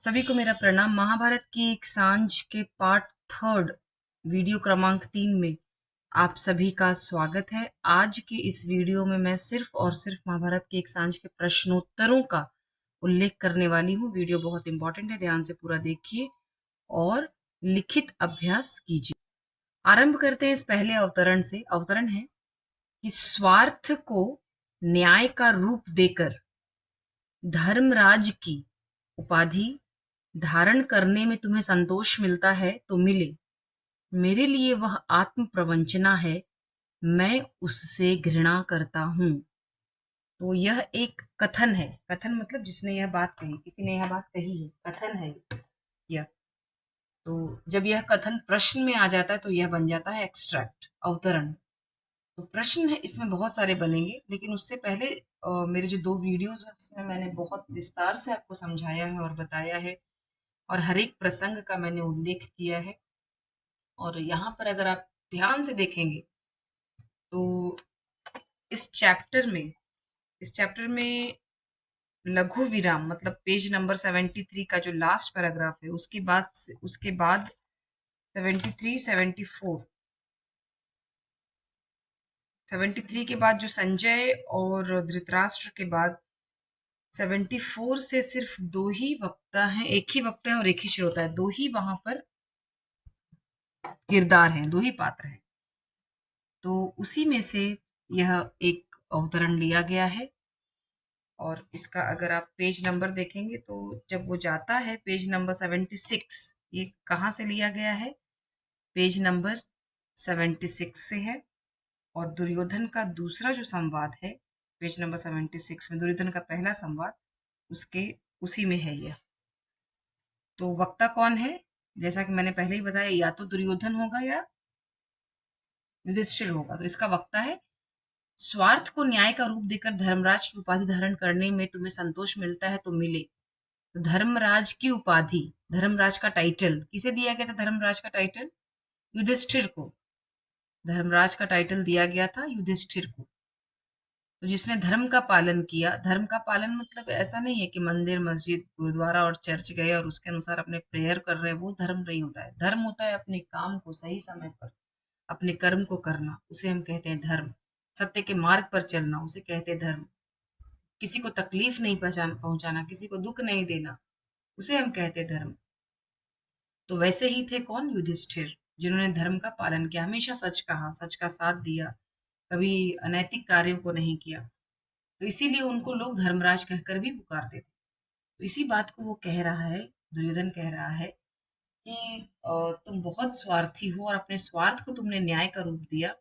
सभी को मेरा प्रणाम। महाभारत की एक सांझ के पार्ट 3 वीडियो क्रमांक 3 में आप सभी का स्वागत है। आज के इस वीडियो में मैं सिर्फ और सिर्फ महाभारत के एक सांझ के प्रश्नोत्तरों का उल्लेख करने वाली हूँ। वीडियो बहुत इंपॉर्टेंट है, ध्यान से पूरा देखिए और लिखित अभ्यास कीजिए। आरंभ करते हैं इस पहले अवतरण से। अवतरण है कि स्वार्थ को न्याय का रूप देकर धर्मराज की उपाधि धारण करने में तुम्हें संतोष मिलता है तो मिले, मेरे लिए वह आत्म प्रवंचना है, मैं उससे घृणा करता हूं। तो यह एक कथन है। कथन मतलब जिसने यह बात कही, किसी ने यह बात कही है, कथन है यह। तो जब यह कथन प्रश्न में आ जाता है तो यह बन जाता है एक्सट्रैक्ट, अवतरण। तो प्रश्न है, इसमें बहुत सारे बनेंगे, लेकिन उससे पहले मेरे जो 2 वीडियोस हैं उसमें मैंने बहुत विस्तार से आपको समझाया है और बताया है और हर एक प्रसंग का मैंने उल्लेख किया है। और यहाँ पर अगर आप ध्यान से देखेंगे तो इस चैप्टर में लघु विराम मतलब पेज नंबर 73 का जो लास्ट पैराग्राफ है उसके बाद 73 के बाद जो संजय और धृतराष्ट्र के बाद 74 से सिर्फ 2 ही वक्ता हैं, एक ही वक्ता है और एक ही श्रोता है। 2 ही वहां पर किरदार हैं, 2 ही पात्र हैं। तो उसी में से यह एक अवतरण लिया गया है। और इसका अगर आप पेज नंबर देखेंगे तो जब वो जाता है पेज नंबर 76, ये कहाँ से लिया गया है? पेज नंबर 76 से है। और दुर्योधन का दूसरा जो संवाद है पेज नंबर 76 में, दुर्योधन का पहला संवाद उसके उसी में है यह। तो वक्ता कौन है? जैसा कि मैंने पहले ही बताया, या तो दुर्योधन होगा या युधिष्ठिर होगा। तो इसका वक्ता है, स्वार्थ को न्याय का रूप देकर धर्मराज की उपाधि धारण करने में तुम्हें संतोष मिलता है तो मिले। तो धर्मराज की उपाधि, धर्मराज का टाइटल किसे दिया गया था? धर्मराज का टाइटल युधिष्ठिर को। धर्मराज का टाइटल दिया गया था युधिष्ठिर को। तो जिसने धर्म का पालन किया, धर्म का पालन मतलब ऐसा नहीं है कि मंदिर मस्जिद गुरुद्वारा और चर्च गए और उसके अनुसार अपने प्रेयर कर रहे हैं, वो धर्म नहीं होता है। धर्म होता है अपने काम को सही समय पर, अपने कर्म को करना, उसे हम कहते हैं धर्म। सत्य के मार्ग पर चलना, उसे कहते हैं धर्म। किसी को तकलीफ नहीं पहुंचाना, किसी को दुख नहीं देना, उसे हम कहते हैं धर्म। तो वैसे ही थे कौन? युधिष्ठिर, जिन्होंने धर्म का पालन किया, हमेशा सच कहा, सच का साथ दिया, कभी अनैतिक कार्यों को नहीं किया। तो इसीलिए उनको लोग धर्मराज कहकर भी पुकारते थे। तो इसी बात को वो कह रहा है, दुर्योधन कह रहा है कि तुम बहुत स्वार्थी हो और अपने स्वार्थ को तुमने न्याय का रूप दिया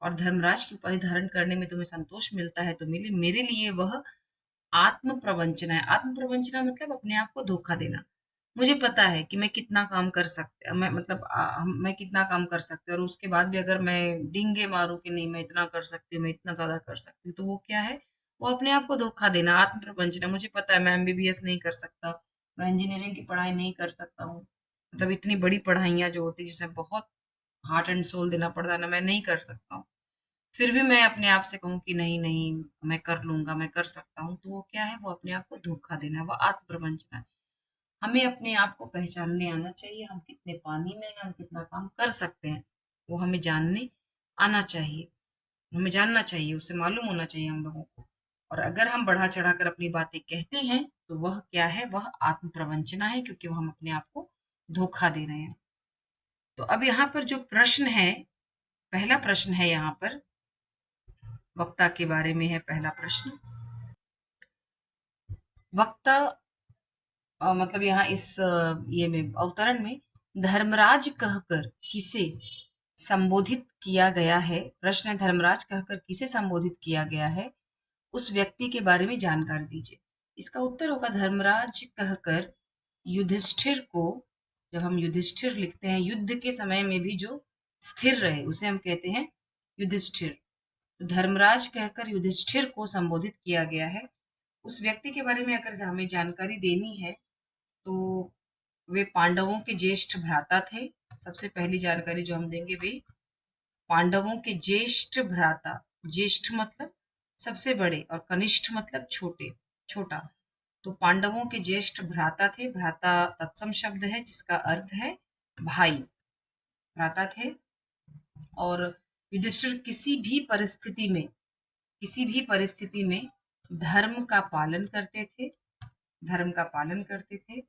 और धर्मराज की उपाधि धारण करने में तुम्हें संतोष मिलता है तो मिले, मेरे लिए वह आत्म प्रवंचना है। आत्म प्रवंचना मतलब अपने आप को धोखा देना। मुझे पता है कि मैं कितना काम कर सकते, मैं कितना काम कर सकती हूँ और उसके बाद भी अगर मैं डींगे मारूं कि नहीं मैं इतना कर सकती हूँ, मैं इतना ज्यादा कर सकती हूँ, तो वो क्या है? वो अपने आप को धोखा देना, आत्म प्रवंचना। मुझे पता है मैं एमबीबीएस नहीं कर सकता, मैं इंजीनियरिंग की पढ़ाई नहीं कर सकता हूँ, मतलब इतनी बड़ी पढ़ाइयाँ जो होती है जिसमें बहुत हार्ट एंड सोल देना पड़ता है ना, मैं नहीं कर सकता हूँ। फिर भी मैं अपने आप से कहूँ कि नहीं नहीं मैं कर लूंगा, मैं कर सकता हूँ, तो वो क्या है? वो अपने आप को धोखा देना है, वो आत्म प्रवंचना है। हमें अपने आप को पहचानने आना चाहिए, हम कितने पानी में हैं, हम कितना काम कर सकते हैं, वो हमें जानने आना चाहिए, हमें जानना चाहिए, उससे मालूम होना चाहिए हम लोगों को। और अगर हम बढ़ा चढ़ाकर अपनी बातें कहते हैं तो वह क्या है? वह आत्म प्रवंचना है, क्योंकि वह हम अपने आप को धोखा दे रहे हैं। तो अब यहाँ पर जो प्रश्न है, पहला प्रश्न है यहाँ पर वक्ता के बारे में है। पहला प्रश्न, वक्ता मतलब यहाँ इस ये में अवतरण में धर्मराज कहकर किसे संबोधित किया गया है? प्रश्न है, धर्मराज कहकर किसे संबोधित किया गया है, उस व्यक्ति के बारे में जानकारी दीजिए। इसका उत्तर होगा धर्मराज कहकर युधिष्ठिर को। जब हम युधिष्ठिर लिखते हैं, युद्ध के समय में भी जो स्थिर रहे उसे हम कहते हैं युधिष्ठिर। तो धर्मराज कहकर युधिष्ठिर को संबोधित किया गया है। उस व्यक्ति के बारे में अगर हमें जानकारी देनी है तो वे पांडवों के ज्येष्ठ भ्राता थे। सबसे पहली जानकारी जो हम देंगे, वे पांडवों के ज्येष्ठ भ्राता, ज्येष्ठ मतलब सबसे बड़े और कनिष्ठ मतलब छोटा। तो पांडवों के ज्येष्ठ भ्राता थे, भ्राता तत्सम शब्द है जिसका अर्थ है भाई, भ्राता थे। और युधिष्ठिर किसी भी परिस्थिति में धर्म का पालन करते थे, धर्म का पालन करते थे।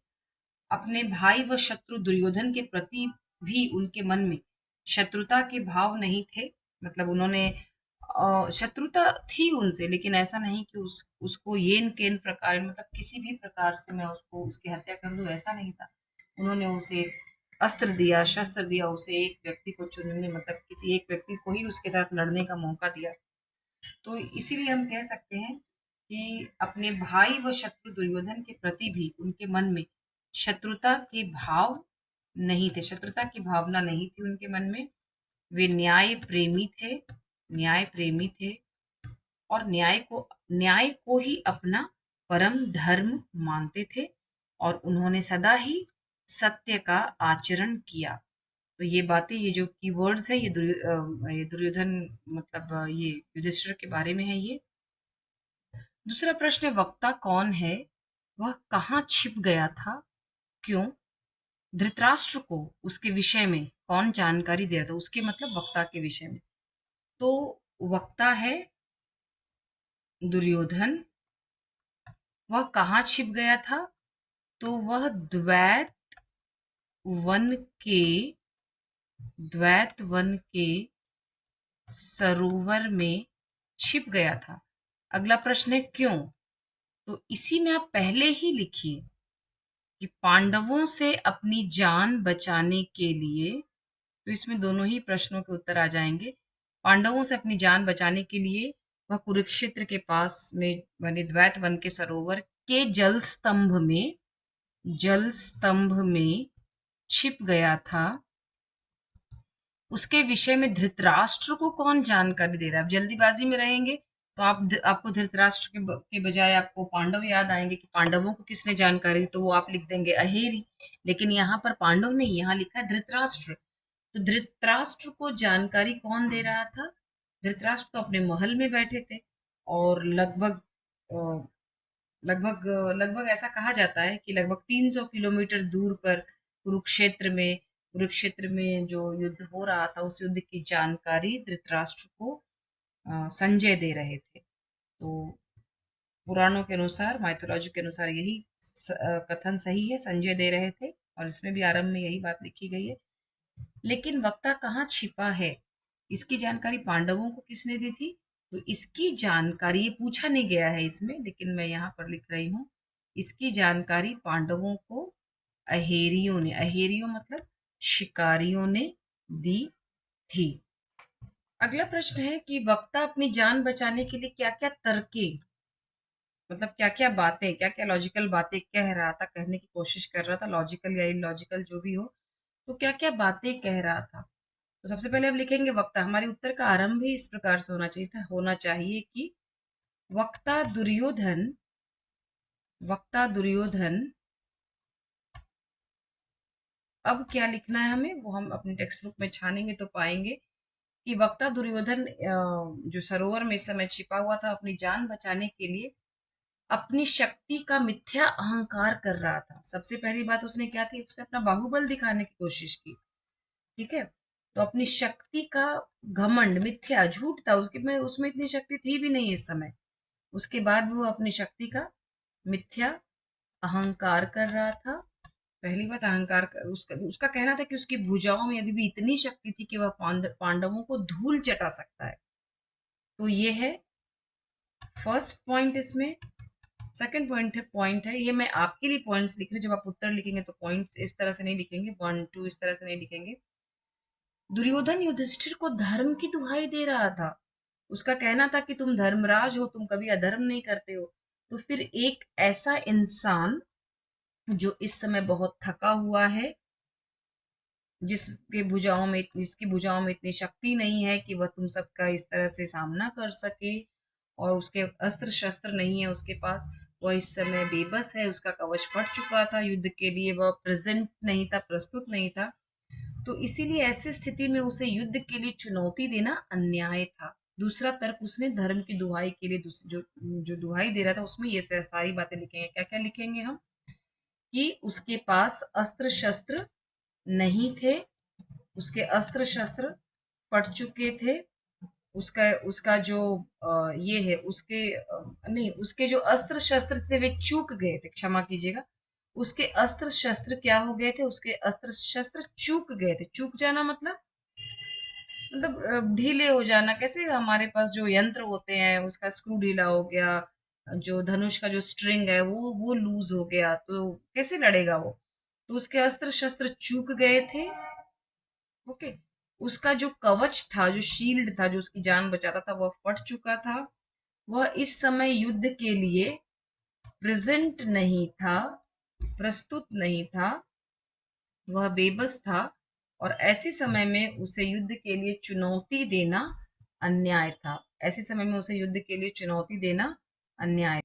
अपने भाई व शत्रु दुर्योधन के प्रति भी उनके मन में शत्रुता के भाव नहीं थे, मतलब उन्होंने शत्रुता थी उनसे, लेकिन ऐसा नहीं कि उसको येन केन प्रकार, मतलब किसी भी प्रकार से मैं उसको उसकी हत्या कर दूं, ऐसा नहीं था। उन्होंने उसे अस्त्र दिया, शस्त्र दिया, उसे एक व्यक्ति को चुनने, मतलब किसी एक व्यक्ति को ही उसके साथ लड़ने का मौका दिया। तो इसीलिए हम कह सकते हैं कि अपने भाई व शत्रु दुर्योधन के प्रति भी उनके मन में शत्रुता के भाव नहीं थे, शत्रुता की भावना नहीं थी उनके मन में। वे न्याय प्रेमी थे, न्याय प्रेमी थे, और न्याय को ही अपना परम धर्म मानते थे, और उन्होंने सदा ही सत्य का आचरण किया। तो ये बातें, ये जो कीवर्ड्स है, ये दुर्योधन मतलब ये युधिष्ठिर के बारे में है। ये दूसरा प्रश्न है, वक्ता कौन है, वह कहाँ छिप गया था, क्यों? धृतराष्ट्र को उसके विषय में कौन जानकारी दे रहा था, उसके मतलब वक्ता के विषय में। तो वक्ता है दुर्योधन। वह कहाँ छिप गया था? तो वह वन के सरोवर में छिप गया था। अगला प्रश्न है क्यों? तो इसी में आप पहले ही लिखिए कि पांडवों से अपनी जान बचाने के लिए, तो इसमें दोनों ही प्रश्नों के उत्तर आ जाएंगे। पांडवों से अपनी जान बचाने के लिए वह कुरुक्षेत्र के पास में बने द्वैत वन के सरोवर के जल स्तंभ में छिप गया था। उसके विषय में धृतराष्ट्र को कौन जानकारी दे रहा है? अब जल्दीबाजी में रहेंगे तो आपको धृतराष्ट्र के बजाय आपको पांडव याद आएंगे कि पांडवों को किसने जानकारी दी, तो वो आप लिख देंगे अहेरी। लेकिन यहाँ पर पांडव नहीं, यहाँ लिखा है धृतराष्ट्र। तो धृतराष्ट्र को जानकारी कौन दे रहा था? धृतराष्ट्र तो अपने महल में बैठे थे, और लगभग लगभग लगभग ऐसा कहा जाता है कि लगभग 300 किलोमीटर दूर पर कुरुक्षेत्र में जो युद्ध हो रहा था, उस युद्ध की जानकारी धृतराष्ट्र को संजय दे रहे थे। तो पुराणों के अनुसार, माइथोलॉजी के अनुसार यही कथन सही है, संजय दे रहे थे, और इसमें भी आरंभ में यही बात लिखी गई है। लेकिन वक्ता कहाँ छिपा है, इसकी जानकारी पांडवों को किसने दी थी? तो इसकी जानकारी, ये पूछा नहीं गया है इसमें, लेकिन मैं यहाँ पर लिख रही हूँ, इसकी जानकारी पांडवों को अहेरियों मतलब शिकारियों ने दी थी। अगला प्रश्न है कि वक्ता अपनी जान बचाने के लिए क्या क्या तर्के, मतलब क्या क्या बातें, क्या क्या लॉजिकल बातें कह रहा था, कहने की कोशिश कर रहा था, लॉजिकल या इलॉजिकल जो भी हो, तो क्या क्या बातें कह रहा था। तो सबसे पहले हम लिखेंगे वक्ता। हमारे उत्तर का आरंभ ही इस प्रकार से होना चाहिए कि वक्ता दुर्योधन। अब क्या लिखना है हमें, वो हम अपनी टेक्स्ट बुक में छानेंगे तो पाएंगे कि वक्ता दुर्योधन जो सरोवर में इस समय छिपा हुआ था, अपनी जान बचाने के लिए अपनी शक्ति का मिथ्या अहंकार कर रहा था। सबसे पहली बात उसने क्या थी, उसने अपना बाहुबल दिखाने की कोशिश की, ठीक है। तो अपनी शक्ति का घमंड, मिथ्या, झूठ था, उसमें इतनी शक्ति थी भी नहीं इस समय। उसके बाद वो अपनी शक्ति का मिथ्या अहंकार कर रहा था। पहली बात अहंकार उसका कहना था कि उसकी भुजाओं में अभी भी इतनी शक्ति थी कि वह पांडवों को धूल चटा सकता है। तो ये है फर्स्ट पॉइंट इसमें। सेकंड पॉइंट है, ये मैं आपके लिए पॉइंट्स लिख रही हूँ, जब आप उत्तर लिखेंगे तो पॉइंट्स इस तरह से नहीं लिखेंगे, 1 2 इस तरह से नहीं लिखेंगे। दुर्योधन युधिष्ठिर को धर्म की दुहाई दे रहा था। उसका कहना था कि तुम धर्मराज हो, तुम कभी अधर्म नहीं करते हो। तो फिर एक ऐसा इंसान जो इस समय बहुत थका हुआ है, जिसकी भुजाओं में इतनी शक्ति नहीं है कि वह तुम सबका इस तरह से सामना कर सके, और उसके अस्त्र शस्त्र नहीं है उसके पास, वह इस समय बेबस है, उसका कवच फट चुका था, युद्ध के लिए वह प्रेजेंट नहीं था, प्रस्तुत नहीं था। तो इसीलिए ऐसी स्थिति में उसे युद्ध के लिए चुनौती देना अन्याय था। दूसरा तर्क उसने धर्म की दुहाई के लिए जो दुहाई दे रहा था उसमें ये सारी बातें लिखेंगे। क्या क्या लिखेंगे हम? कि उसके पास अस्त्र शस्त्र नहीं थे, उसके अस्त्र शस्त्र फट चुके थे, उसका उसका जो ये है उसके नहीं, उसके जो अस्त्र शस्त्र थे वे चूक गए थे, क्षमा कीजिएगा, उसके अस्त्र शस्त्र क्या हो गए थे? उसके अस्त्र शस्त्र चूक गए थे। चूक जाना मतलब ढीले हो जाना। कैसे हमारे पास जो यंत्र होते हैं उसका स्क्रू ढीला हो गया, जो धनुष का जो स्ट्रिंग है वो लूज हो गया, तो कैसे लड़ेगा वो? तो उसके अस्त्र शस्त्र चूक गए थे। ओके। उसका जो कवच था, जो शील्ड था, जो उसकी जान बचाता था, वह फट चुका था। वह इस समय युद्ध के लिए प्रेजेंट नहीं था, प्रस्तुत नहीं था, वह बेबस था, और ऐसे समय में उसे युद्ध के लिए चुनौती देना अन्याय था। ऐसे समय में उसे युद्ध के लिए चुनौती देना अन्याय।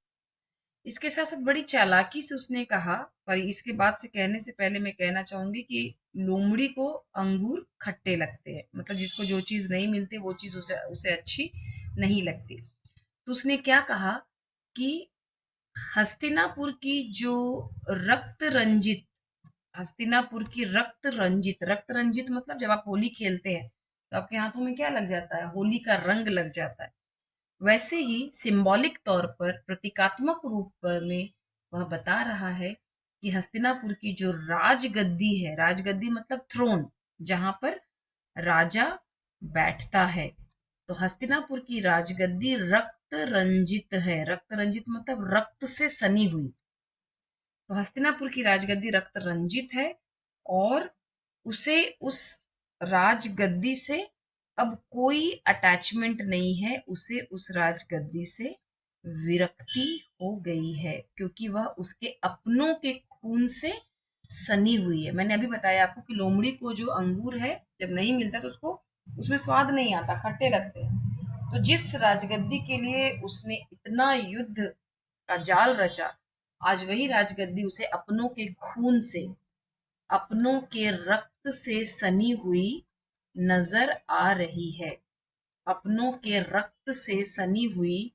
इसके साथ साथ बड़ी चालाकी से उसने कहा, पर इसके बाद से कहने से पहले मैं कहना चाहूंगी कि लोमड़ी को अंगूर खट्टे लगते हैं, मतलब जिसको जो चीज नहीं मिलती वो चीज उसे उसे अच्छी नहीं लगती। तो उसने क्या कहा कि हस्तिनापुर की जो रक्त रंजित रक्त रंजित मतलब जब आप होली खेलते हैं तो आपके हाथों में क्या लग जाता है? होली का रंग लग जाता है। वैसे ही सिंबॉलिक तौर पर, प्रतीकात्मक रूप में वह बता रहा है कि हस्तिनापुर की जो राजगद्दी है, राजगद्दी मतलब थ्रोन, जहां पर राजा बैठता है, तो हस्तिनापुर की राजगद्दी रक्त रंजित है। रक्त रंजित मतलब रक्त से सनी हुई। तो हस्तिनापुर की राजगद्दी रक्त रंजित है, और उसे उस राजगद्दी से अब कोई अटैचमेंट नहीं है, उसे उस राजगद्दी से विरक्ति हो गई है, क्योंकि वह उसके अपनों के खून से सनी हुई है। मैंने अभी बताया आपको कि लोमड़ी को जो अंगूर है जब नहीं मिलता तो उसको उसमें स्वाद नहीं आता, खट्टे लगते हैं। तो जिस राजगद्दी के लिए उसने इतना युद्ध का जाल रचा, आज वही राजगद्दी उसे अपनों के खून से, अपनों के रक्त से सनी हुई नजर आ रही है। अपनों के रक्त से सनी हुई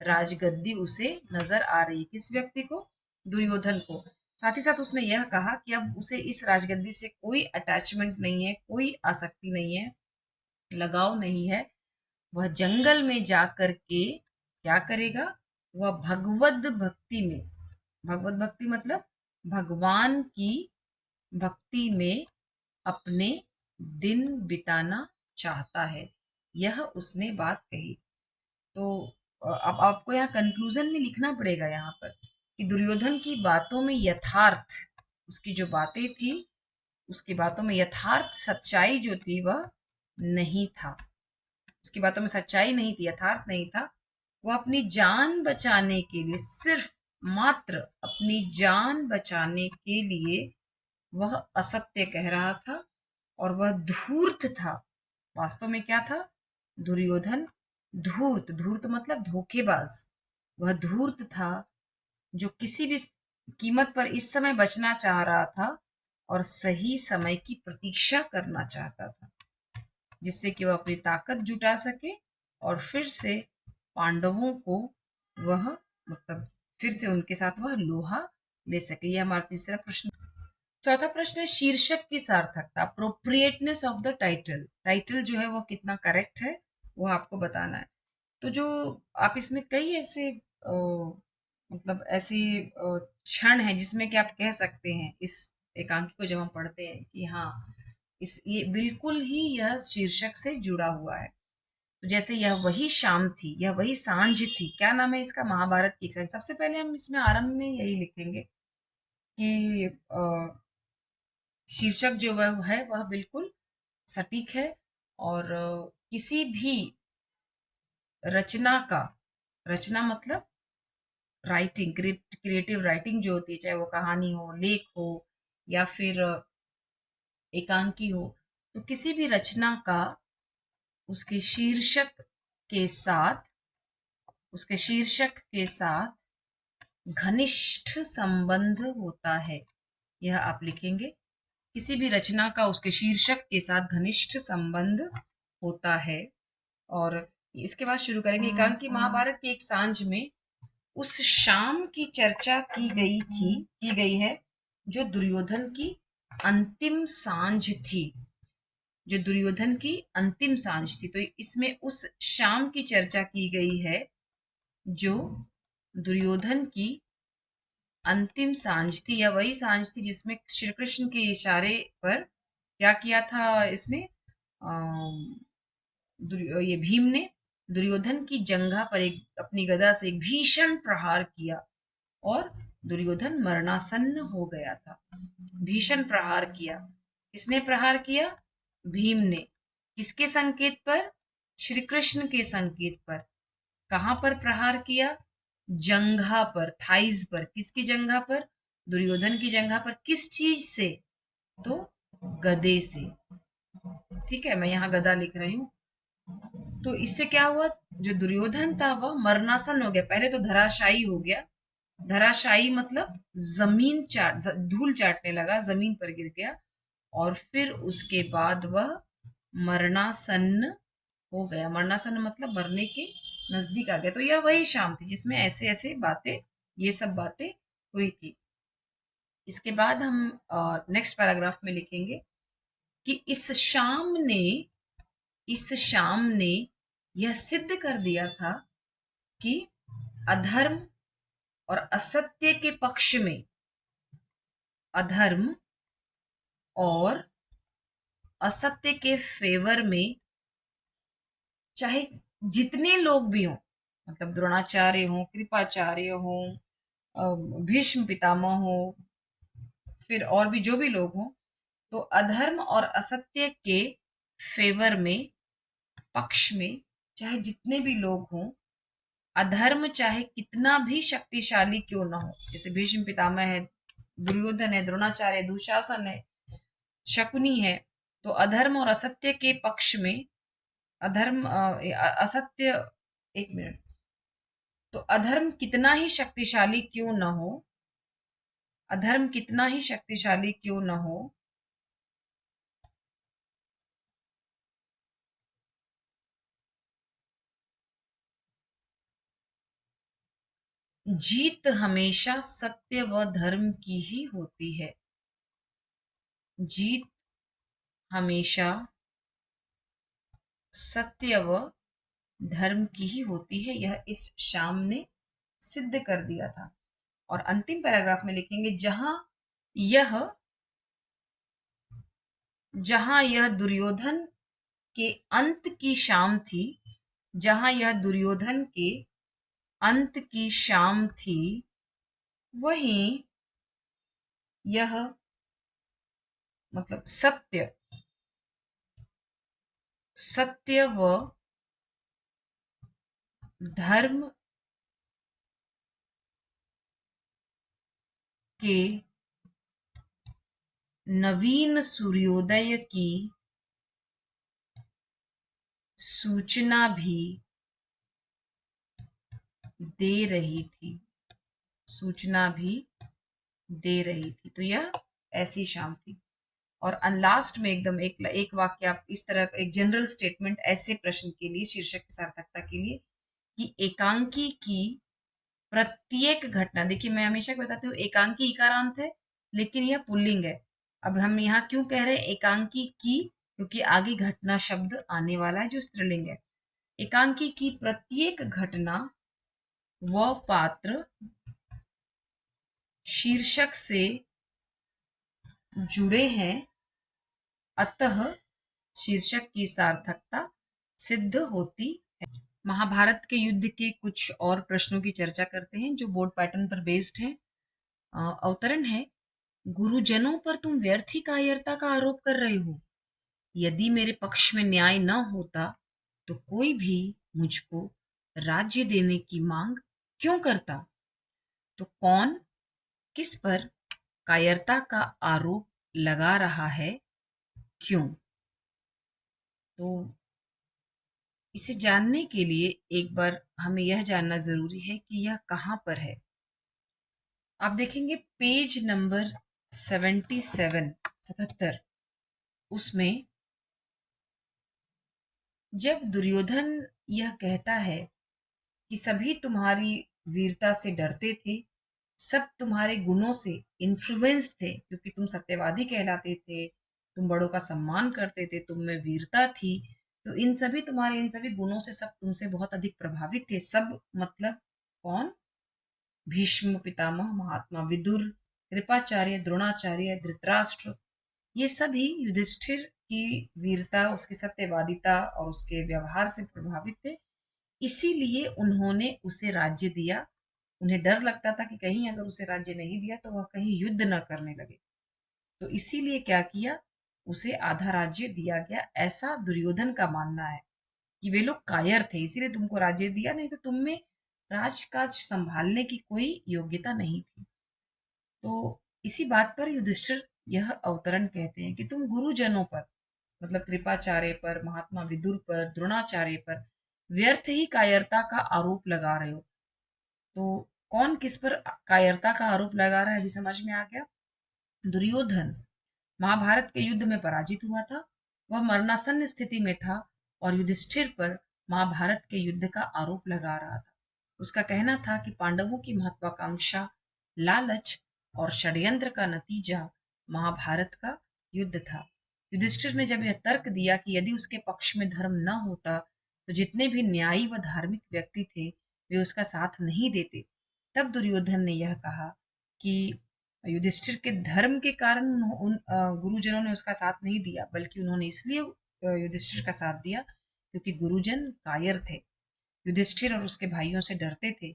राजगद्दी उसे नजर आ रही है। किस व्यक्ति को? दुर्योधन को। साथ ही साथ उसने यह कहा कि अब उसे इस राजगद्दी से कोई अटैचमेंट नहीं है, कोई आसक्ति नहीं है, लगाव नहीं है। वह जंगल में जाकर के क्या करेगा? वह भगवत भक्ति में, भगवत भक्ति मतलब भगवान की भक्ति में अपने दिन बिताना चाहता है। यह उसने बात कही। तो अब आपको यहाँ कंक्लूजन में लिखना पड़ेगा यहाँ पर कि दुर्योधन की बातों में यथार्थ, उसकी जो बातें थी उसकी बातों में यथार्थ सच्चाई जो थी वह नहीं था। उसकी बातों में सच्चाई नहीं थी, यथार्थ नहीं था। वो अपनी जान बचाने के लिए, सिर्फ मात्र अपनी जान बचाने के लिए वह असत्य कह रहा था, और वह धूर्त था। वास्तव में क्या था? दुर्योधन धूर्त, धूर्त मतलब धोखेबाज। वह धूर्त था जो किसी भी कीमत पर इस समय बचना चाह रहा था और सही समय की प्रतीक्षा करना चाहता था, जिससे कि वह अपनी ताकत जुटा सके और फिर से पांडवों को वह, मतलब फिर से उनके साथ वह लोहा ले सके। यह हमारा तीसरा प्रश्न। चौथा प्रश्न है शीर्षक की सार्थकता, appropriateness of the title. Title जो है वो कितना करेक्ट है वो आपको बताना है। तो जो आप इसमें कई ऐसे मतलब ऐसी क्षण है जिसमें कि आप कह सकते हैं इस एकांकी को जब हम पढ़ते हैं कि हाँ, इस ये बिल्कुल ही यह शीर्षक से जुड़ा हुआ है। तो जैसे यह वही शाम थी, यह वही सांझ थी। क्या नाम है इसका? महाभारत की एक सांझ। सबसे पहले हम इसमें आरंभ में यही लिखेंगे कि शीर्षक जो वह है वह बिल्कुल सटीक है, और किसी भी रचना का, रचना मतलब राइटिंग, क्रिएटिव राइटिंग जो होती है, चाहे वो कहानी हो, लेख हो, या फिर एकांकी हो, तो किसी भी रचना का उसके शीर्षक के साथ, उसके शीर्षक के साथ घनिष्ठ संबंध होता है। यह आप लिखेंगे। किसी भी रचना का उसके शीर्षक के साथ घनिष्ठ संबंध होता है, और इसके बाद शुरू करेंगे। एकांकी महाभारत की एक सांझ में उस शाम की चर्चा की गई है जो दुर्योधन की अंतिम सांझ थी, जो दुर्योधन की अंतिम सांझ थी। तो इसमें उस शाम की चर्चा की गई है जो दुर्योधन की अंतिम सांझ थी, या वही सांझ थी जिसमें श्री कृष्ण के इशारे पर क्या किया था इसने, ये भीम ने दुर्योधन की जंघा पर एक अपनी गदा से एक भीषण प्रहार किया और दुर्योधन मरणासन्न हो गया था। भीषण प्रहार किया। किसने प्रहार किया? भीम ने। किसके संकेत पर? श्री कृष्ण के संकेत पर। कहां पर प्रहार किया? जंघा पर, थाइज पर। किसकी जंघा पर? दुर्योधन की जंघा पर। किस चीज से? तो गदे से। ठीक है, मैं यहां गदा लिख रही हूं। तो इससे क्या हुआ? जो दुर्योधन था वह मरणासन हो गया। पहले तो धराशायी हो गया। धराशायी मतलब जमीन धूल चाटने लगा, जमीन पर गिर गया। और फिर उसके बाद वह मरणासन्न हो गया। मरणासन्न मतलब मरने के नजदीक आ गया। तो यह वही शाम थी जिसमें ऐसे ऐसे बातें, ये सब बातें हुई थी। इसके बाद हम नेक्स्ट पैराग्राफ में लिखेंगे कि इस शाम ने यह सिद्ध कर दिया था कि अधर्म और असत्य के पक्ष में, अधर्म और असत्य के फेवर में चाहे जितने लोग भी हों, मतलब द्रोणाचार्य हो, कृपाचार्य हो, भीष्म पितामह हो, फिर और भी जो भी लोग हों, तो अधर्म और असत्य के फेवर में, पक्ष में चाहे जितने भी लोग हों, अधर्म चाहे कितना भी शक्तिशाली क्यों ना हो, जैसे भीष्म पितामह है, दुर्योधन है, द्रोणाचार्य, दुशासन है, शकुनी है, तो अधर्म और असत्य के पक्ष में, अधर्म असत्य, एक मिनट, तो अधर्म कितना ही शक्तिशाली क्यों न हो, अधर्म कितना ही शक्तिशाली क्यों न हो, जीत हमेशा सत्य व धर्म की ही होती है। जीत हमेशा सत्य व धर्म की ही होती है, यह इस शाम ने सिद्ध कर दिया था। और अंतिम पैराग्राफ में लिखेंगे जहां यह दुर्योधन के अंत की शाम थी, जहां यह दुर्योधन के अंत की शाम थी, वहीं यह मतलब सत्य व धर्म के नवीन सूर्योदय की सूचना भी दे रही थी, सूचना भी दे रही थी। तो यह ऐसी शाम थी। और लास्ट में एकदम एक वाक्य आप इस तरह, एक जनरल स्टेटमेंट ऐसे प्रश्न के लिए, शीर्षक की सार्थकता के लिए, कि एकांकी की प्रत्येक घटना, देखिए मैं हमेशा बताती हूँ एकांकी इकारांत है लेकिन यह पुल्लिंग है। अब हम यहाँ क्यों कह रहे हैं एकांकी की? क्योंकि आगे घटना शब्द आने वाला है जो स्त्रीलिंग है। एकांकी की प्रत्येक घटना व पात्र शीर्षक से जुड़े हैं, अतः शीर्षक की सार्थकता सिद्ध होती है। महाभारत के युद्ध के कुछ और प्रश्नों की चर्चा करते हैं जो बोर्ड पैटर्न पर बेस्ड है। अवतरण है, गुरुजनों पर तुम व्यर्थ ही कायरता का आरोप कर रहे हो। यदि मेरे पक्ष में न्याय न होता तो कोई भी मुझको राज्य देने की मांग क्यों करता? तो कौन किस पर कायरता का आरोप लगा रहा है, क्यों? तो इसे जानने के लिए एक बार हमें यह जानना जरूरी है कि यह कहां पर है। आप देखेंगे पेज नंबर 77, उसमें जब दुर्योधन यह कहता है कि सभी तुम्हारी वीरता से डरते थे, सब तुम्हारे गुणों से इन्फ्लुएंस्ड थे, क्योंकि तुम सत्यवादी कहलाते थे, तुम बड़ों का सम्मान करते थे, तुम में वीरता थी। तो इन सभी गुणों से सब तुमसे बहुत अधिक प्रभावित थे। सब मतलब कौन? भीष्म पितामह, महात्मा विदुर, कृपाचार्य, द्रोणाचार्य, धृतराष्ट्र, ये सभी युधिष्ठिर की वीरता, उसकी सत्यवादिता और उसके व्यवहार से प्रभावित थे। इसीलिए उन्होंने उसे राज्य दिया। उन्हें डर लगता था कि कहीं अगर उसे राज्य नहीं दिया तो वह कहीं युद्ध न करने लगे। तो इसीलिए क्या किया, उसे आधा राज्य दिया गया। ऐसा दुर्योधन का मानना है कि वे लोग कायर थे, इसीलिए तुमको राज्य दिया, नहीं तो तुम में राजकाज संभालने की कोई योग्यता नहीं थी। तो इसी बात पर युधिष्ठिर यह अवतरण कहते हैं कि तुम गुरुजनों पर, मतलब कृपाचार्य पर, महात्मा विदुर पर, द्रोणाचार्य पर व्यर्थ ही कायरता का आरोप लगा रहे हो। तो कौन किस पर कायरता का आरोप लगा रहा है, अभी समझ में आ गया। दुर्योधन महाभारत के युद्ध में पराजित हुआ था, वह मरणासन्न स्थिति में था और युधिष्ठिर पर महाभारत के युद्ध का आरोप लगा रहा था। उसका कहना था कि पांडवों की महत्वाकांक्षा, लालच और षड्यंत्र का नतीजा महाभारत का युद्ध था। युधिष्ठिर ने जब यह तर्क दिया कि यदि उसके पक्ष में धर्म न होता तो जितने भी न्यायी व धार्मिक व्यक्ति थे वे उसका साथ नहीं देते, तब दुर्योधन ने यह कहा कि युधिष्ठिर के धर्म के कारण उन गुरुजनों ने उसका साथ नहीं दिया, बल्कि उन्होंने इसलिए युधिष्ठिर का साथ दिया क्योंकि गुरुजन कायर थे, युधिष्ठिर और उसके भाइयों से डरते थे।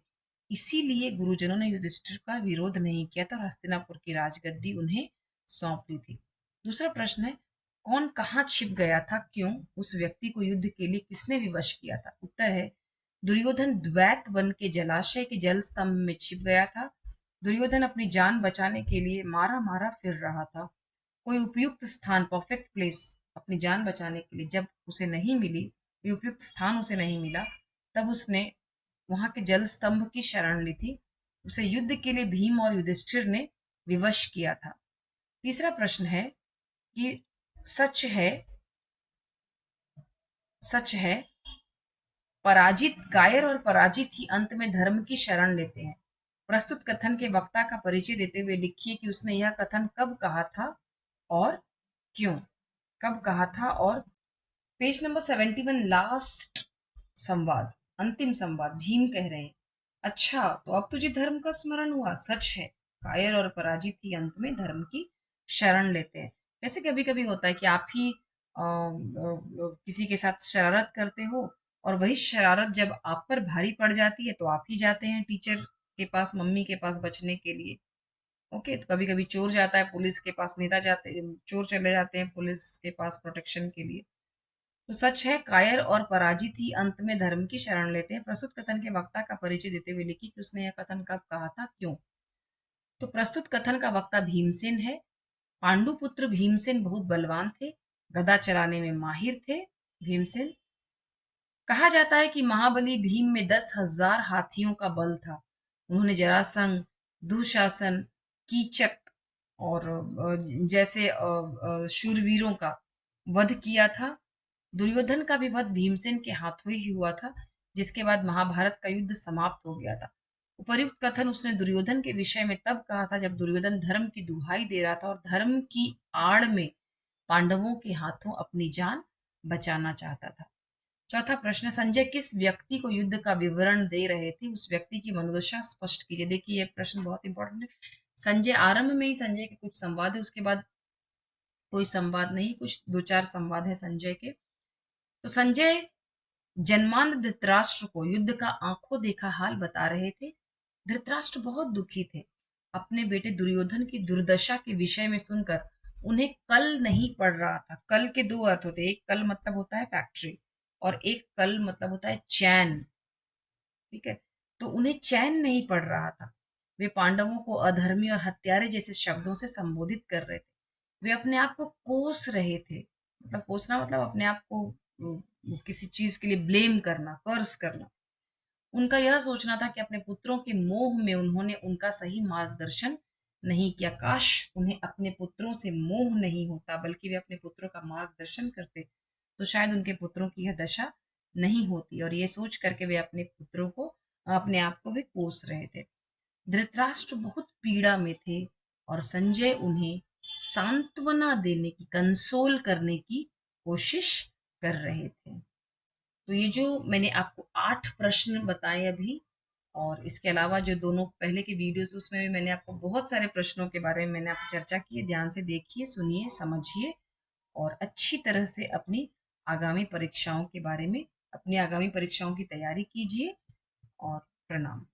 इसीलिए गुरुजनों ने युधिष्ठिर का विरोध नहीं किया था और हस्तिनापुर की राजगद्दी उन्हें सौंप दी थी। दूसरा प्रश्न है, कौन कहाँ छिप गया था, क्यों? उस व्यक्ति को युद्ध के लिए किसने विवश किया था? उत्तर है, दुर्योधन द्वैत वन के जलाशय के जल स्तंभ में छिप गया था। दुर्योधन अपनी जान बचाने के लिए मारा मारा फिर रहा था। कोई उपयुक्त स्थान, परफेक्ट प्लेस अपनी जान बचाने के लिए जब उसे नहीं मिली, कोई उपयुक्त स्थान उसे नहीं मिला, तब उसने वहां के जल स्तंभ की शरण ली थी। उसे युद्ध के लिए भीम और युधिष्ठिर ने विवश किया था। तीसरा प्रश्न है कि सच है, सच है पराजित कायर और पराजित ही अंत में धर्म की शरण लेते हैं। प्रस्तुत कथन के वक्ता का परिचय देते हुए लिखिए कि उसने यह कथन कब कहा था और क्यों। कब कहा था और पेज नंबर 71, लास्ट संवाद, अंतिम संवाद, भीम कह रहे हैं, अच्छा तो अब तुझे धर्म का स्मरण हुआ। सच है कायर और पराजित ही अंत में धर्म की शरण लेते हैं। जैसे कभी कभी होता है कि आप ही किसी के साथ शरारत करते हो और वही शरारत जब आप पर भारी पड़ जाती है तो आप ही जाते हैं टीचर के पास, मम्मी के पास बचने के लिए। ओके, तो कभी कभी चोर जाता है पुलिस के पास, नेता जाते, चोर चले जाते हैं पुलिस के पास प्रोटेक्शन के लिए। तो सच है कायर और पराजित ही अंत में धर्म की शरण लेते हैं। प्रस्तुत कथन के वक्ता का परिचय देते हुए लिखी कि उसने यह कथन कब कहा था, क्यों। तो प्रस्तुत कथन का वक्ता भीमसेन है। पांडुपुत्र भीमसेन बहुत बलवान थे, गदा चलाने में माहिर थे। भीमसेन, कहा जाता है कि महाबली भीम में 10,000 हाथियों का बल था। उन्होंने जरासंध, दुशासन, कीचक और जैसे शूरवीरों का वध किया था। दुर्योधन का भी वध भीमसेन के हाथों ही हुआ था, जिसके बाद महाभारत का युद्ध समाप्त हो गया था। उपर्युक्त कथन उसने दुर्योधन के विषय में तब कहा था जब दुर्योधन धर्म की दुहाई दे रहा था और धर्म की आड़ में पांडवों के हाथों अपनी जान बचाना चाहता था। चौथा प्रश्न, संजय किस व्यक्ति को युद्ध का विवरण दे रहे थे, उस व्यक्ति की मनोदशा स्पष्ट कीजिए। देखिए ये प्रश्न बहुत इंपॉर्टेंट है। संजय, आरंभ में ही संजय के कुछ संवाद है, उसके बाद कोई संवाद नहीं, कुछ दो चार संवाद है संजय के। तो संजय जन्मांध धृतराष्ट्र को युद्ध का आंखों देखा हाल बता रहे थे। धृतराष्ट्र बहुत दुखी थे। अपने बेटे दुर्योधन की दुर्दशा के विषय में सुनकर उन्हें कल नहीं पड़ रहा था। कल के दो अर्थ होते हैं, एक कल मतलब होता है फैक्ट्री और एक कल मतलब होता है चैन। ठीक है, तो उन्हें चैन नहीं पड़ रहा था। वे पांडवों को अधर्मी और हत्यारे जैसे शब्दों से संबोधित कर रहे थे। वे अपने आप को कोस रहे थे, मतलब कोसना मतलब अपने आप को किसी चीज के लिए ब्लेम करना, कर्स करना। उनका यह सोचना था कि अपने पुत्रों के मोह में उन्होंने उनका सही मार्गदर्शन नहीं किया। काश उन्हें अपने पुत्रों से मोह नहीं होता, बल्कि वे अपने पुत्रों का मार्गदर्शन करते, तो शायद उनके पुत्रों की यह दशा नहीं होती, और ये सोच करके वे अपने पुत्रों को, अपने आप को भी कोस रहे थे। धृतराष्ट्र बहुत पीड़ा में थे और संजय उन्हें सांत्वना देने की, कंसोल करने की कोशिश कर रहे थे। तो ये जो मैंने आपको 8 प्रश्न बताए अभी, और इसके अलावा जो दोनों पहले के वीडियोस, उसमें भी मैंने आपको बहुत सारे प्रश्नों के बारे में मैंने आपसे चर्चा की है। ध्यान से देखिए, सुनिए, समझिए और अच्छी तरह से अपनी आगामी परीक्षाओं के बारे में, अपनी आगामी परीक्षाओं की तैयारी कीजिए। और प्रणाम।